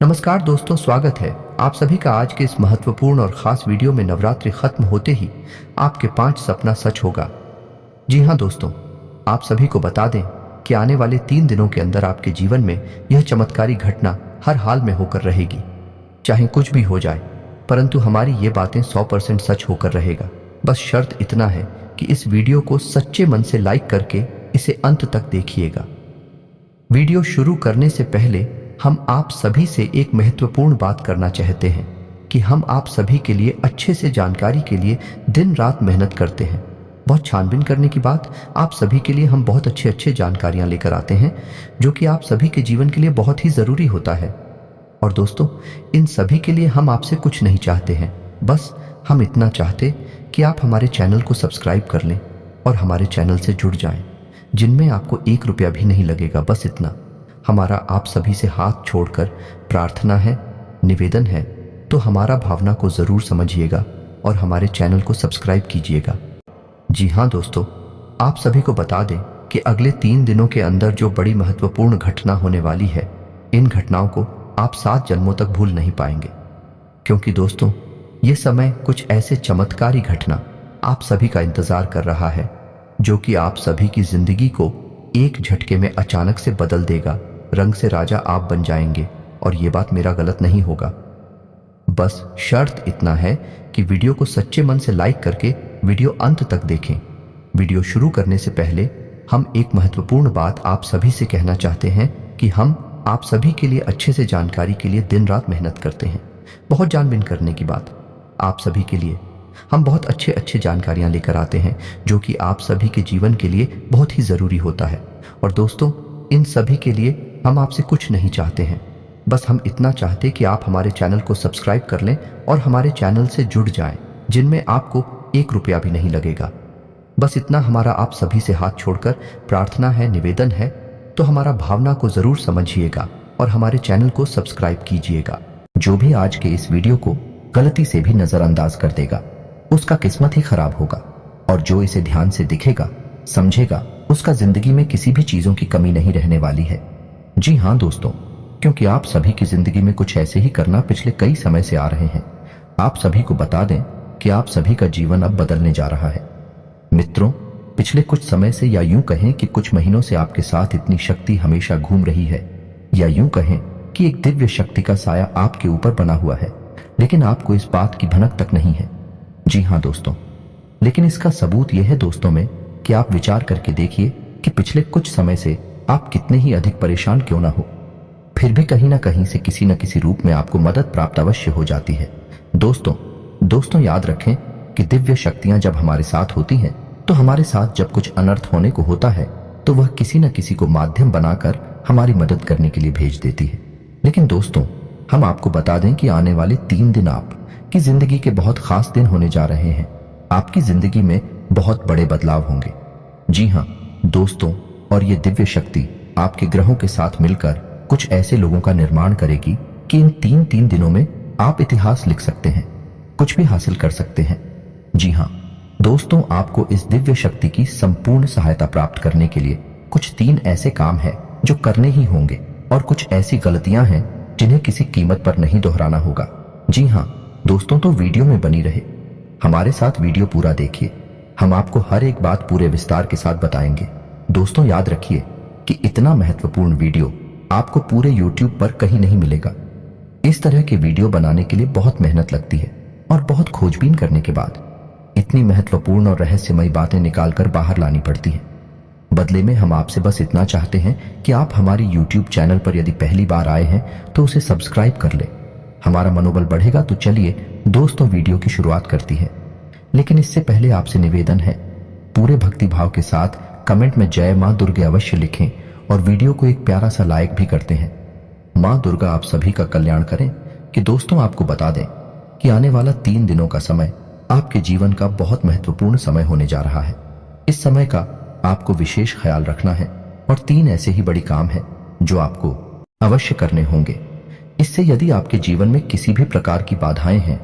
नमस्कार दोस्तों, स्वागत है आप सभी का आज के इस महत्वपूर्ण और खास वीडियो में। नवरात्रि खत्म होते ही आपके 5 सपना सच होगा। जी हाँ दोस्तों, आप सभी को बता दें कि आने वाले 3 दिनों के अंदर आपके जीवन में यह चमत्कारी घटना हर हाल में होकर रहेगी। चाहे कुछ भी हो जाए, परंतु हमारी ये बातें 100% सच होकर रहेगा। बस शर्त इतना है कि इस वीडियो को सच्चे मन से लाइक करके इसे अंत तक देखिएगा। वीडियो शुरू करने से पहले हम आप सभी से एक महत्वपूर्ण बात करना चाहते हैं कि हम आप सभी के लिए अच्छे से जानकारी के लिए दिन रात मेहनत करते हैं। बहुत छानबीन करने की बात, आप सभी के लिए हम बहुत अच्छे जानकारियां लेकर आते हैं जो कि आप सभी के जीवन के लिए बहुत ही ज़रूरी होता है। और दोस्तों, इन सभी के लिए हम आपसे कुछ नहीं चाहते हैं, बस हम इतना चाहते कि आप हमारे चैनल को सब्सक्राइब कर लें और हमारे चैनल से जुड़ जाएं, जिनमें आपको 1 रुपया भी नहीं लगेगा। बस इतना हमारा आप सभी से हाथ छोड़कर प्रार्थना है, निवेदन है, तो हमारा भावना को ज़रूर समझिएगा और हमारे चैनल को सब्सक्राइब कीजिएगा। जी हाँ दोस्तों, आप सभी को बता दें कि अगले 3 दिनों के अंदर जो बड़ी महत्वपूर्ण घटना होने वाली है, इन घटनाओं को आप 7 जन्मों तक भूल नहीं पाएंगे। क्योंकि दोस्तों, ये समय कुछ ऐसे चमत्कारी घटना आप सभी का इंतजार कर रहा है जो कि आप सभी की जिंदगी को एक झटके में अचानक से बदल देगा। रंग से राजा आप बन जाएंगे और ये बात मेरा गलत नहीं होगा। बस शर्त इतना है कि वीडियो को सच्चे मन से लाइक करके वीडियो अंत तक देखें। वीडियो शुरू करने से पहले हम एक महत्वपूर्ण बात आप सभी से कहना चाहते हैं कि हम आप सभी के लिए अच्छे से जानकारी के लिए दिन रात मेहनत करते हैं। बहुत जानबीन करने की बात, आप सभी के लिए हम बहुत अच्छे जानकारियां लेकर आते हैं जो कि आप सभी के जीवन के लिए बहुत ही ज़रूरी होता है। और दोस्तों, इन सभी के लिए हम आपसे कुछ नहीं चाहते हैं, बस हम इतना चाहते कि आप हमारे चैनल को सब्सक्राइब कर लें और हमारे चैनल से जुड़ जाएं, जिनमें आपको 1 रुपया भी नहीं लगेगा। बस इतना हमारा आप सभी से हाथ छोड़कर प्रार्थना है, निवेदन है, तो हमारा भावना को ज़रूर समझिएगा और हमारे चैनल को सब्सक्राइब कीजिएगा। जो भी आज के इस वीडियो को गलती से भी नज़रअंदाज कर देगा, उसका किस्मत ही खराब होगा, और जो इसे ध्यान से दिखेगा, समझेगा, उसका जिंदगी में किसी भी चीजों की कमी नहीं रहने वाली है। जी हाँ दोस्तों, क्योंकि आप सभी की जिंदगी में कुछ ऐसे ही करना पिछले कई समय से आ रहे हैं। आप सभी को बता दें कि आप सभी का जीवन अब बदलने जा रहा है। मित्रों, पिछले कुछ समय से, या यूं कहें कि कुछ महीनों से आपके साथ इतनी शक्ति हमेशा घूम रही है, या यूं कहें कि एक दिव्य शक्ति का साया आपके ऊपर बना हुआ है, लेकिन आपको इस बात की भनक तक नहीं है। जी हाँ दोस्तों, लेकिन इसका सबूत यह है दोस्तों में कि आप विचार करके देखिए कि पिछले कुछ समय से आप कितने ही अधिक परेशान क्यों ना हो, फिर भी कहीं ना कहीं से किसी न किसी रूप में आपको मदद प्राप्त अवश्य हो जाती है। दोस्तों याद रखें कि दिव्य शक्तियां जब हमारे साथ होती हैं, तो हमारे साथ जब कुछ अनर्थ होने को होता है, तो वह किसी न किसी को माध्यम बनाकर हमारी मदद करने के लिए भेज देती है। लेकिन दोस्तों, हम आपको बता दें कि आने वाले 3 दिन आपकी जिंदगी के बहुत खास दिन होने जा रहे हैं। आपकी जिंदगी में बहुत बड़े बदलाव होंगे। जी हाँ दोस्तों, और ये दिव्य शक्ति आपके ग्रहों के साथ मिलकर कुछ ऐसे लोगों का निर्माण करेगी कि इन 3 दिनों में आप इतिहास लिख सकते हैं, कुछ भी हासिल कर सकते हैं। जी हाँ दोस्तों, आपको इस दिव्य शक्ति की संपूर्ण सहायता प्राप्त करने के लिए कुछ 3 ऐसे काम हैं जो करने ही होंगे, और कुछ ऐसी गलतियां हैं जिन्हें किसी कीमत पर नहीं दोहराना होगा। जी हाँ दोस्तों, तो वीडियो में बनी रहे, हमारे साथ वीडियो पूरा देखिए। हम आपको हर एक बात पूरे विस्तार के साथ बताएंगे। दोस्तों याद रखिए कि इतना महत्वपूर्ण वीडियो आपको पूरे YouTube पर कहीं नहीं मिलेगा। इस तरह के वीडियो बनाने के लिए बहुत मेहनत लगती है, और बहुत खोजबीन करने के बाद इतनी महत्वपूर्ण और रहस्यमयी बातें निकालकर बाहर लानी पड़ती हैं। बदले में हम आपसे बस इतना चाहते हैं कि आप हमारी YouTube चैनल पर यदि पहली बार आए हैं तो उसे सब्सक्राइब कर ले। हमारा मनोबल बढ़ेगा। तो चलिए दोस्तों, वीडियो की शुरुआत करती है। लेकिन इससे पहले आपसे निवेदन है, पूरे भक्तिभाव के साथ कमेंट में जय मां दुर्गे अवश्य लिखें, और वीडियो को एक प्यारा सा लाइक भी करते हैं। मां दुर्गा आप सभी का कल्याण करें। कि दोस्तों, आपको बता दें कि आने वाला 3 दिनों का समय आपके जीवन का बहुत महत्वपूर्ण समय होने जा रहा है। इस समय का आपको विशेष ख्याल रखना है, और 3 ऐसे ही बड़ी काम हैं जो आपको अवश्य करने होंगे। इससे यदि आपके जीवन में किसी भी प्रकार की बाधाएं हैं,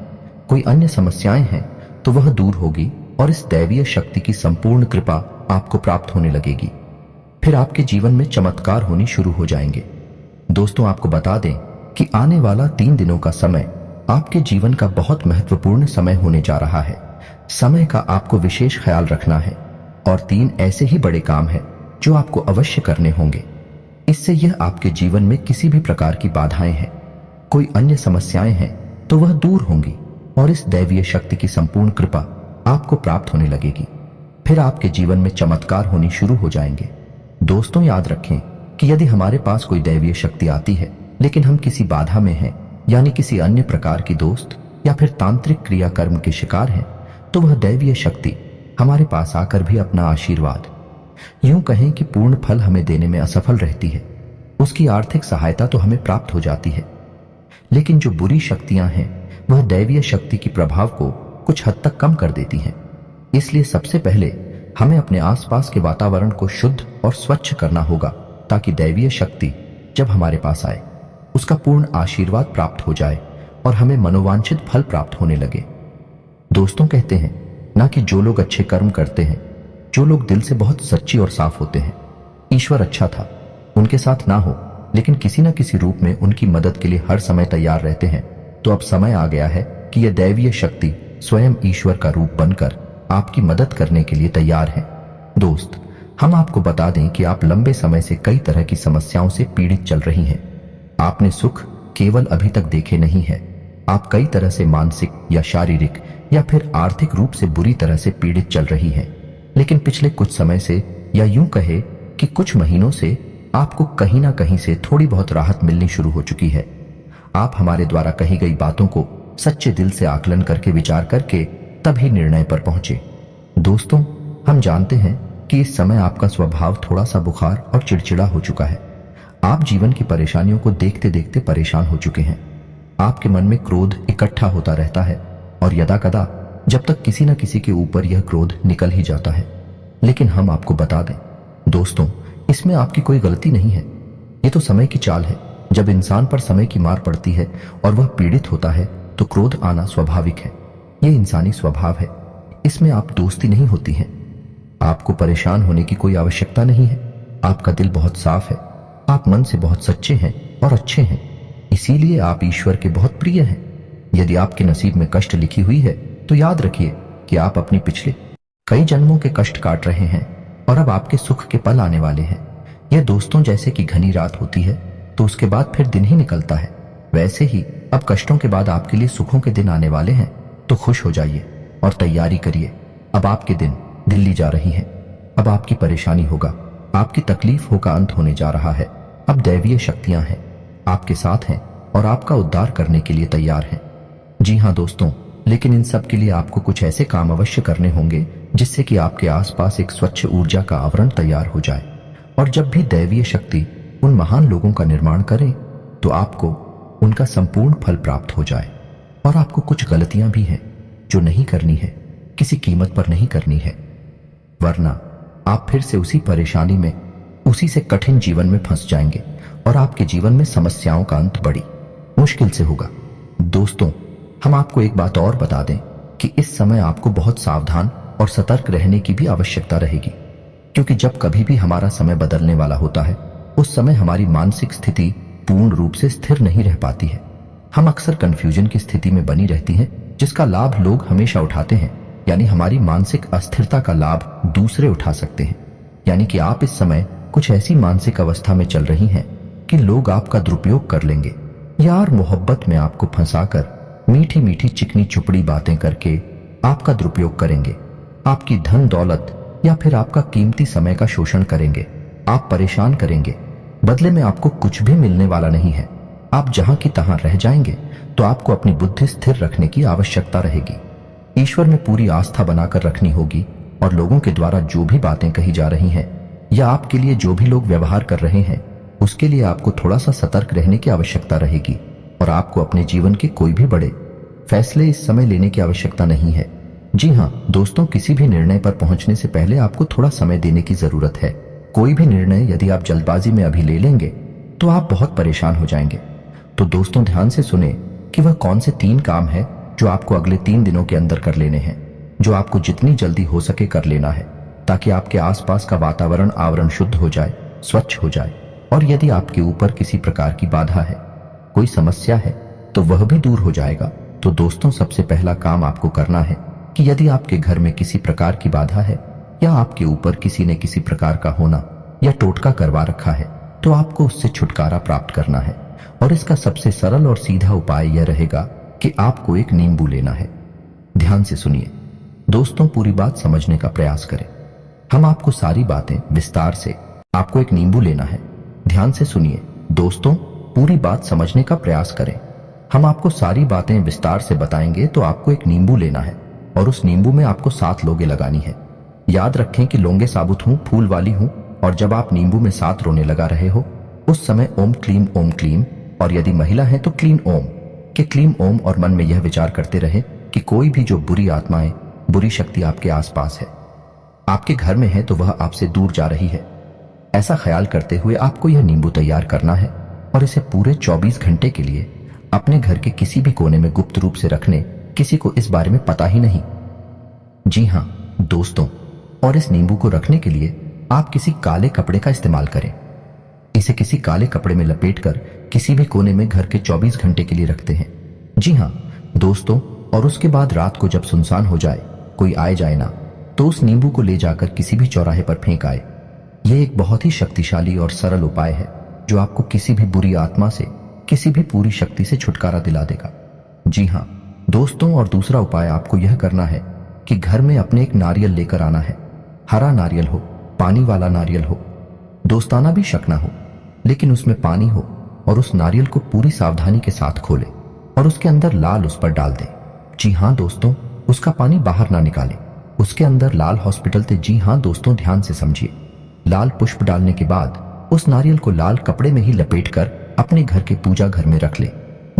कोई अन्य समस्याएं हैं, तो वह दूर होगी, और इस दैवीय शक्ति की संपूर्ण कृपा आपको प्राप्त होने लगेगी। फिर आपके जीवन में चमत्कार होनी शुरू हो जाएंगे। दोस्तों आपको बता दें कि आने वाला 3 दिनों का समय आपके जीवन का बहुत महत्वपूर्ण समय होने जा रहा है। समय का आपको विशेष ख्याल रखना है और 3 ऐसे ही बड़े काम हैं जो आपको अवश्य करने होंगे। इससे यह आपके जीवन में किसी भी प्रकार की बाधाएं हैं, कोई अन्य समस्याएं हैं तो वह दूर होंगी और इस दैवीय शक्ति की संपूर्ण कृपा आपको प्राप्त होने लगेगी। फिर आपके जीवन में चमत्कार होनी शुरू हो जाएंगे। दोस्तों, याद रखें कि यदि हमारे पास कोई दैवीय शक्ति आती है लेकिन हम किसी बाधा में हैं, यानी किसी अन्य प्रकार की दोस्त या फिर तांत्रिक क्रियाकर्म के शिकार हैं, तो वह दैवीय शक्ति हमारे पास आकर भी अपना आशीर्वाद, यूं कहें कि पूर्ण फल हमें देने में असफल रहती है। उसकी आर्थिक सहायता तो हमें प्राप्त हो जाती है, लेकिन जो बुरी शक्तियां हैं वह दैवीय शक्ति की प्रभाव को कुछ हद तक कम कर देती हैं। इसलिए सबसे पहले हमें अपने आसपास के वातावरण को शुद्ध और स्वच्छ करना होगा ताकि दैवीय शक्ति जब हमारे पास आए उसका पूर्ण आशीर्वाद प्राप्त हो जाए और हमें मनोवांछित फल प्राप्त होने लगे। दोस्तों, कहते हैं ना कि जो लोग अच्छे कर्म करते हैं, जो लोग दिल से बहुत सच्ची और साफ होते हैं, ईश्वर अच्छा था उनके साथ ना हो लेकिन किसी न किसी रूप में उनकी मदद के लिए हर समय तैयार रहते हैं, तो अब समय आ गया है कि यह दैवीय शक्ति स्वयं ईश्वर का रूप बनकर आपकी मदद करने के लिए तैयार है। दोस्त, हम आपको बता दें कि आप लंबे समय से कई तरह की समस्याओं से पीड़ित चल रही हैं। आपने सुख केवल अभी तक देखे नहीं है, आप कई तरह से मानसिक या शारीरिक या फिर आर्थिक रूप से बुरी तरह से पीड़ित चल रही हैं। लेकिन पिछले कुछ समय से, या यूं कहे कि कुछ महीनों से, आपको कहीं ना कहीं से थोड़ी बहुत राहत मिलनी शुरू हो चुकी है। आप हमारे द्वारा कही गई बातों को सच्चे दिल से आकलन करके विचार करके तभी निर्णय पर पहुंचे। दोस्तों, हम जानते हैं कि इस समय आपका स्वभाव थोड़ा सा बुखार और चिड़चिड़ा हो चुका है। आप जीवन की परेशानियों को देखते देखते परेशान हो चुके हैं। आपके मन में क्रोध इकट्ठा होता रहता है और यदाकदा जब तक किसी न किसी के ऊपर यह क्रोध निकल ही जाता है। लेकिन हम आपको बता दें दोस्तों, इसमें आपकी कोई गलती नहीं है। ये तो समय की चाल है। जब इंसान पर समय की मार पड़ती है और वह पीड़ित होता है तो क्रोध आना स्वाभाविक है। ये इंसानी स्वभाव है, इसमें आप दोस्ती नहीं होती है। आपको परेशान होने की कोई आवश्यकता नहीं है। आपका दिल बहुत साफ है, आप मन से बहुत सच्चे हैं और अच्छे हैं, इसीलिए आप ईश्वर के बहुत प्रिय हैं। यदि आपके नसीब में कष्ट लिखी हुई है तो याद रखिए कि आप अपनी पिछले कई जन्मों के कष्ट काट रहे हैं और अब आपके सुख के पल आने वाले हैं। यह दोस्तों जैसे कि घनी रात होती है तो उसके बाद फिर दिन ही निकलता है, वैसे ही अब कष्टों के बाद आपके लिए सुखों के दिन आने वाले हैं। तो खुश हो जाइए और तैयारी करिए। अब आपके दिन दिल्ली जा रही हैं। अब आपकी परेशानी होगा, आपकी तकलीफों का अंत होने जा रहा है। अब दैवीय शक्तियां हैं, आपके साथ हैं और आपका उद्धार करने के लिए तैयार हैं। जी हाँ दोस्तों, लेकिन इन सब के लिए आपको कुछ ऐसे काम अवश्य करने होंगे जिससे कि आपके आसपास एक स्वच्छ ऊर्जा का आवरण तैयार हो जाए। और जब भी दैवीय शक्ति उन महान लोगों का निर्माण करे तो आपको उनका संपूर्ण फल प्राप्त हो जाए। और आपको कुछ गलतियां भी हैं जो नहीं करनी है, किसी कीमत पर नहीं करनी है, वरना आप फिर से उसी परेशानी में, उसी से कठिन जीवन में फंस जाएंगे और आपके जीवन में समस्याओं का अंत बड़ी मुश्किल से होगा। दोस्तों, हम आपको एक बात और बता दें कि इस समय आपको बहुत सावधान और सतर्क रहने की भी आवश्यकता रहेगी, क्योंकि जब कभी भी हमारा समय बदलने वाला होता है उस समय हमारी मानसिक स्थिति पूर्ण रूप से स्थिर नहीं रह पाती है। हम अक्सर कंफ्यूजन की स्थिति में बनी रहती हैं, जिसका लाभ लोग हमेशा उठाते हैं, यानी हमारी मानसिक अस्थिरता का लाभ दूसरे उठा सकते हैं। यानी कि आप इस समय कुछ ऐसी मानसिक अवस्था में चल रही हैं कि लोग आपका दुरुपयोग कर लेंगे, यार मोहब्बत में आपको फंसाकर मीठी मीठी चिकनी चुपड़ी बातें करके आपका दुरुपयोग करेंगे, आपकी धन दौलत या फिर आपका कीमती समय का शोषण करेंगे, आप परेशान करेंगे। बदले में आपको कुछ भी मिलने वाला नहीं है। आप जहां की तहां रह जाएंगे। तो आपको अपनी बुद्धि स्थिर रखने की आवश्यकता रहेगी, ईश्वर में पूरी आस्था बनाकर रखनी होगी और लोगों के द्वारा जो भी बातें कही जा रही हैं या आपके लिए जो भी लोग व्यवहार कर रहे हैं उसके लिए आपको थोड़ा सा सतर्क रहने की आवश्यकता रहेगी। और आपको अपने जीवन के कोई भी बड़े फैसले इस समय लेने की आवश्यकता नहीं है। जी हाँ दोस्तों, किसी भी निर्णय पर पहुंचने से पहले आपको थोड़ा समय देने की जरूरत है। कोई भी निर्णय यदि आप जल्दबाजी में अभी ले लेंगे तो आप बहुत परेशान हो जाएंगे। तो दोस्तों ध्यान से सुने कि वह कौन से 3 काम है जो आपको अगले 3 दिनों के अंदर कर लेने हैं, जो आपको जितनी जल्दी हो सके कर लेना है, ताकि आपके आसपास का वातावरण आवरण शुद्ध हो जाए, स्वच्छ हो जाए। और यदि आपके ऊपर किसी प्रकार की बाधा है, कोई समस्या है तो वह भी दूर हो जाएगा। तो दोस्तों, सबसे पहला काम आपको करना है कि यदि आपके घर में किसी प्रकार की बाधा है या आपके ऊपर किसी ने किसी प्रकार का होना या टोटका करवा रखा है, तो आपको उससे छुटकारा प्राप्त करना है। और इसका सबसे सरल और सीधा उपाय यह रहेगा कि आपको एक नींबू लेना है। ध्यान से सुनिए दोस्तों, पूरी बात समझने का प्रयास करें। हम आपको सारी बातें विस्तार से, आपको एक नींबू लेना है। ध्यान से सुनिए दोस्तों, पूरी बात समझने का प्रयास करें। हम आपको सारी बातें विस्तार से बताएंगे। तो आपको एक नींबू लेना है और उस नींबू में आपको 7 लौंगे लगानी है। याद रखें कि लौंगे साबुत हूं, फूल वाली हूं। और जब आप नींबू में 7 रोने लगा रहे हो उस समय ओम क्लीम, और यदि महिला है तो क्लीन ओम के क्लीम ओम, और मन में यह विचार करते रहे कि कोई भी जो बुरी आत्माएं, बुरी शक्ति आपके आसपास है, आपके घर में है, तो वह आपसे दूर जा रही है। ऐसा ख्याल करते हुए आपको यह नींबू तैयार करना है और इसे पूरे 24 घंटे के लिए अपने घर के किसी भी कोने में गुप्त रूप से रखने, किसी को इस बारे में पता ही नहीं। जी हां दोस्तों, और इस नींबू को रखने के लिए आप किसी काले कपड़े का इस्तेमाल करें। इसे किसी काले कपड़े में लपेटकर किसी भी कोने में घर के 24 घंटे के लिए रखते हैं। जी हां दोस्तों, और उसके बाद रात को जब सुनसान हो जाए, कोई आए जाए ना, तो उस नींबू को ले जाकर किसी भी चौराहे पर फेंक आए। यह एक बहुत ही शक्तिशाली और सरल उपाय है जो आपको किसी भी बुरी आत्मा से, किसी भी पूरी शक्ति से छुटकारा दिला देगा। जी हां दोस्तों, और दूसरा उपाय आपको यह करना है कि घर में अपने एक नारियल लेकर आना है। हरा नारियल हो, पानी वाला नारियल हो, दोस्ताना भी शक ना हो, लेकिन उसमें पानी हो, और उस नारियल को पूरी सावधानी के साथ खोले और उसके अंदर लाल उस पर डाल दे। जी हां दोस्तों, उसका पानी बाहर ना निकाले, उसके अंदर लाल हॉस्पिटल थे। जी हां दोस्तों, ध्यान से समझिए। लाल पुष्प डालने के बाद उस नारियल को लाल कपड़े में ही लपेटकर अपने घर के पूजा घर में रख ले।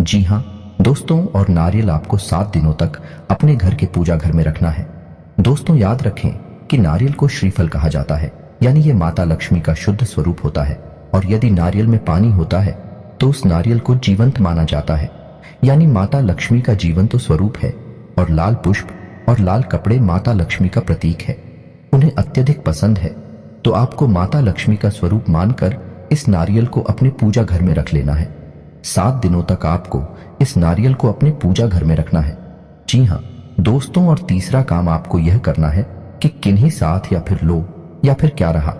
जी हां दोस्तों, और नारियल आपको 7 दिनों तक अपने घर के पूजा घर में रखना है। दोस्तों याद रखें कि नारियल को श्रीफल कहा जाता है, यानी ये माता लक्ष्मी का शुद्ध स्वरूप होता है। और यदि नारियल में पानी होता है तो उस नारियल को जीवंत माना जाता है, यानी माता लक्ष्मी का जीवंत स्वरूप है। और लाल पुष्प और लाल कपड़े माता लक्ष्मी का प्रतीक है, उन्हें अत्यधिक पसंद है। तो आपको माता लक्ष्मी का स्वरूप मानकर इस नारियल को अपने पूजा घर में रख लेना है। 7 दिनों तक आपको इस नारियल को अपने पूजा घर में रखना है। जी हां दोस्तों, और तीसरा काम आपको यह करना है कि किन्हीं साथ या फिर लो, या फिर क्या रहा,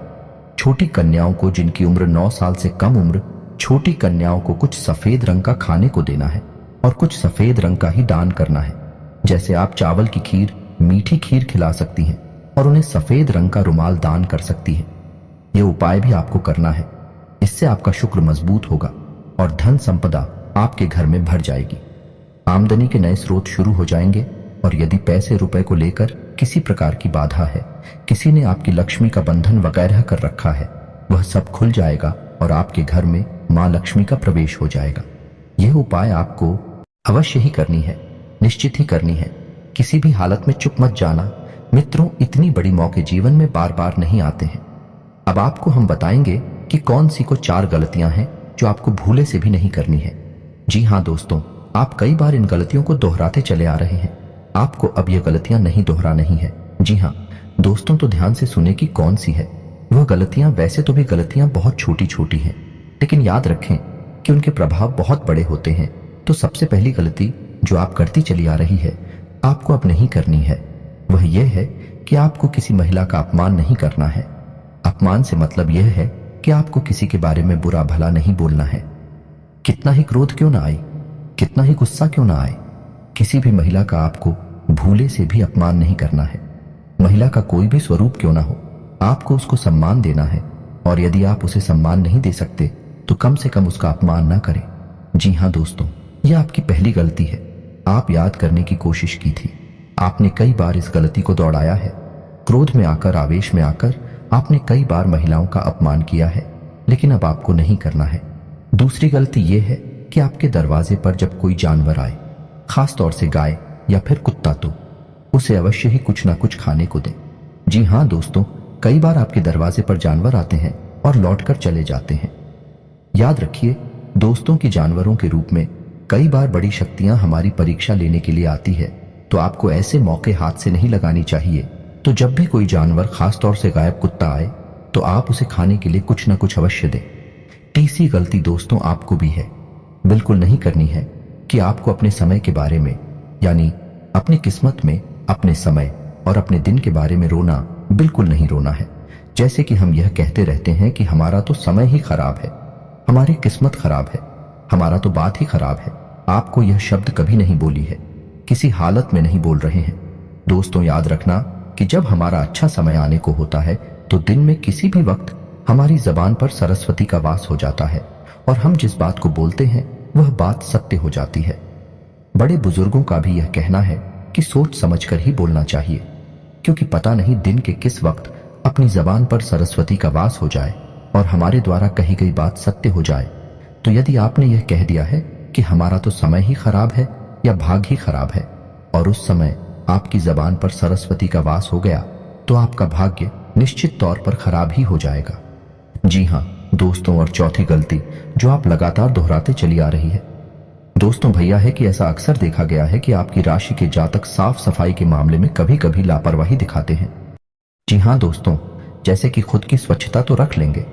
छोटी कन्याओं को जिनकी उम्र 9 साल से कम उम्र, छोटी कन्याओं को कुछ सफेद रंग का खाने को देना है और कुछ सफेद रंग का ही दान करना है। जैसे आप चावल की खीर, मीठी खीर खिला सकती हैं और उन्हें सफेद रंग का रुमाल दान कर सकती हैं। यह उपाय भी आपको करना है। इससे आपका शुक्र मजबूत होगा और धन संपदा आपके घर में भर जाएगी। आमदनी के नए स्रोत शुरू हो जाएंगे। और यदि पैसे रुपए को लेकर किसी प्रकार की बाधा है, किसी ने आपकी लक्ष्मी का बंधन वगैरह कर रखा है, वह सब खुल जाएगा और आपके घर में मां लक्ष्मी का प्रवेश हो जाएगा। यह उपाय आपको अवश्य ही करनी है, निश्चित ही करनी है। किसी भी हालत में चुप मत जाना मित्रों, इतनी बड़ी मौके जीवन में बार बार नहीं आते हैं। अब आपको हम बताएंगे कि कौन सी को 4 गलतियां हैं जो आपको भूले से भी नहीं करनी है। जी हां दोस्तों, आप कई बार इन गलतियों को दोहराते चले आ रहे हैं। आपको अब ये गलतियां नहीं दोहरानी है। जी हां दोस्तों, तो ध्यान से सुने कि कौन सी है वह गलतियां। वैसे तो भी गलतियां बहुत छोटी छोटी हैं, लेकिन याद रखें कि उनके प्रभाव बहुत बड़े होते हैं। तो सबसे पहली गलती जो आप करती चली आ रही है, आपको अब नहीं करनी है, वह यह है कि आपको किसी महिला का अपमान नहीं करना है। अपमान से मतलब यह है कि आपको किसी के बारे में बुरा भला नहीं बोलना है। कितना ही क्रोध क्यों ना आए, कितना ही गुस्सा क्यों ना आए, किसी भी महिला का आपको भूले से भी अपमान नहीं करना है। महिला का कोई भी स्वरूप क्यों ना हो, आपको उसको सम्मान देना है। और यदि आप उसे सम्मान नहीं दे सकते तो कम से कम उसका अपमान ना करें। जी हां दोस्तों, यह आपकी पहली गलती है। आप याद करने की कोशिश की थी, आपने कई बार इस गलती को दौड़ाया है। क्रोध में आकर, आवेश में आकर आपने कई बार महिलाओं का अपमान किया है, लेकिन अब आपको नहीं करना है। दूसरी गलती यह है कि आपके दरवाजे पर जब कोई जानवर आए, खास तौर से गाय या फिर कुत्ता, तो उसे अवश्य ही कुछ ना कुछ खाने को दें। जी हां दोस्तों, कई बार आपके दरवाजे पर जानवर आते हैं और लौटकर चले जाते हैं। याद रखिए दोस्तों कि जानवरों के रूप में कई बार बड़ी शक्तियां हमारी परीक्षा लेने के लिए आती है, तो आपको ऐसे मौके हाथ से नहीं लगानी चाहिए। तो जब भी कोई जानवर, खास तौर से गायब कुत्ता आए, तो आप उसे खाने के लिए कुछ ना कुछ अवश्य दें। तीसरी गलती दोस्तों आपको भी है। बिल्कुल नहीं करनी है कि आपको अपने समय के बारे में, यानी अपनी किस्मत में अपने समय और अपने दिन के बारे में रोना बिल्कुल नहीं रोना है। जैसे कि हम यह कहते रहते हैं कि हमारा तो समय ही खराब है, हमारी किस्मत खराब है, हमारा तो बात ही खराब है। आपको यह शब्द कभी नहीं बोली है, किसी हालत में नहीं बोल रहे हैं। दोस्तों, याद रखना कि जब हमारा अच्छा समय आने को होता है तो दिन में किसी भी वक्त हमारी जबान पर सरस्वती का वास हो जाता है और हम जिस बात को बोलते हैं वह बात सत्य हो जाती है। बड़े बुजुर्गों का भी यह कहना है कि सोच समझकर ही बोलना चाहिए, क्योंकि पता नहीं दिन के किस वक्त अपनी जबान पर सरस्वती का वास हो जाए और हमारे द्वारा कही गई बात सत्य हो जाए। तो यदि आपने यह कह दिया है कि हमारा तो समय ही खराब है या भाग ही खराब है, और उस समय आपकी जबान पर सरस्वती का वास हो गया, तो आपका भाग्य निश्चित तौर पर खराब ही हो जाएगा। जी हाँ दोस्तों, और चौथी गलती जो आप लगातार दोहराते चली आ रही है दोस्तों भैया, है कि ऐसा अक्सर देखा गया है कि आपकी राशि के जातक साफ सफाई के मामले में कभी कभी लापरवाही दिखाते हैं। जी हाँ दोस्तों, जैसे कि खुद की स्वच्छता तो रख लेंगे,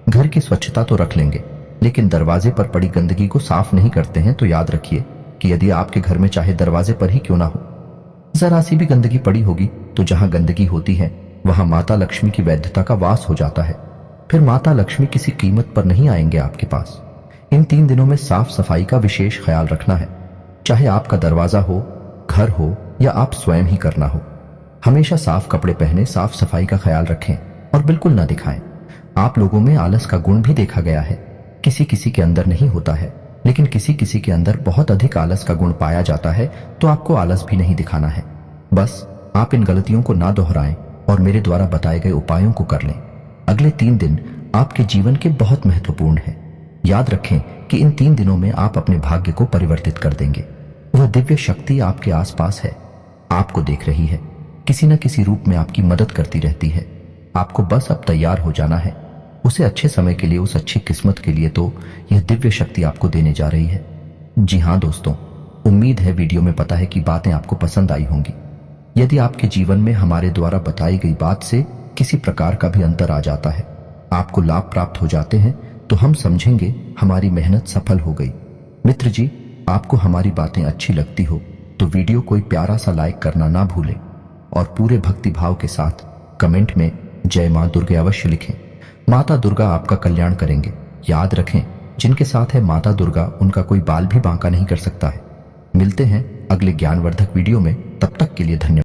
घर की स्वच्छता तो रख लेंगे, लेकिन दरवाजे पर पड़ी गंदगी को साफ नहीं करते हैं, तो याद रखिए कि यदि आपके घर में चाहे दरवाजे पर ही क्यों ना हो, जरा सी भी गंदगी पड़ी होगी, तो जहां गंदगी होती है वहां माता लक्ष्मी की वैधता का वास हो जाता है। फिर माता लक्ष्मी किसी कीमत पर नहीं आएंगे आपके पास। इन 3 दिनों में साफ सफाई का विशेष ख्याल रखना है, चाहे आपका दरवाजा हो, घर हो या आप स्वयं ही करना हो। हमेशा साफ कपड़े पहने, साफ सफाई का ख्याल रखें और बिल्कुल ना दिखाएं। आप लोगों में आलस का गुण भी देखा गया है, किसी किसी के अंदर नहीं होता है, लेकिन किसी किसी के अंदर बहुत अधिक आलस का गुण पाया जाता है, तो आपको आलस भी नहीं दिखाना है। बस आप इन गलतियों को ना दोहराएं और मेरे द्वारा बताए गए उपायों को कर लें। अगले 3 दिन आपके जीवन के बहुत महत्वपूर्ण हैं। याद रखें कि इन 3 दिनों में आप अपने भाग्य को परिवर्तित कर देंगे। वह दिव्य शक्ति आपके आसपास है, आपको देख रही है, किसी न किसी रूप में आपकी मदद करती रहती है। आपको बस अब तैयार हो जाना है उसे अच्छे समय के लिए, उस अच्छी किस्मत के लिए, तो यह दिव्य शक्ति आपको देने जा रही है। जी हाँ दोस्तों, उम्मीद है वीडियो में पता है कि बातें आपको पसंद आई होंगी। यदि आपके जीवन में हमारे द्वारा बताई गई बात से किसी प्रकार का भी अंतर आ जाता है, आपको लाभ प्राप्त हो जाते हैं, तो हम समझेंगे हमारी मेहनत सफल हो गई। मित्र जी, आपको हमारी बातें अच्छी लगती हो तो वीडियो को एक प्यारा सा लाइक करना ना भूलें और पूरे भक्ति भाव के साथ कमेंट में जय मां दुर्गे अवश्य लिखें। माता दुर्गा आपका कल्याण करेंगे। याद रखें, जिनके साथ है माता दुर्गा उनका कोई बाल भी बांका नहीं कर सकता है। मिलते हैं अगले ज्ञानवर्धक वीडियो में, तब तक के लिए धन्यवाद।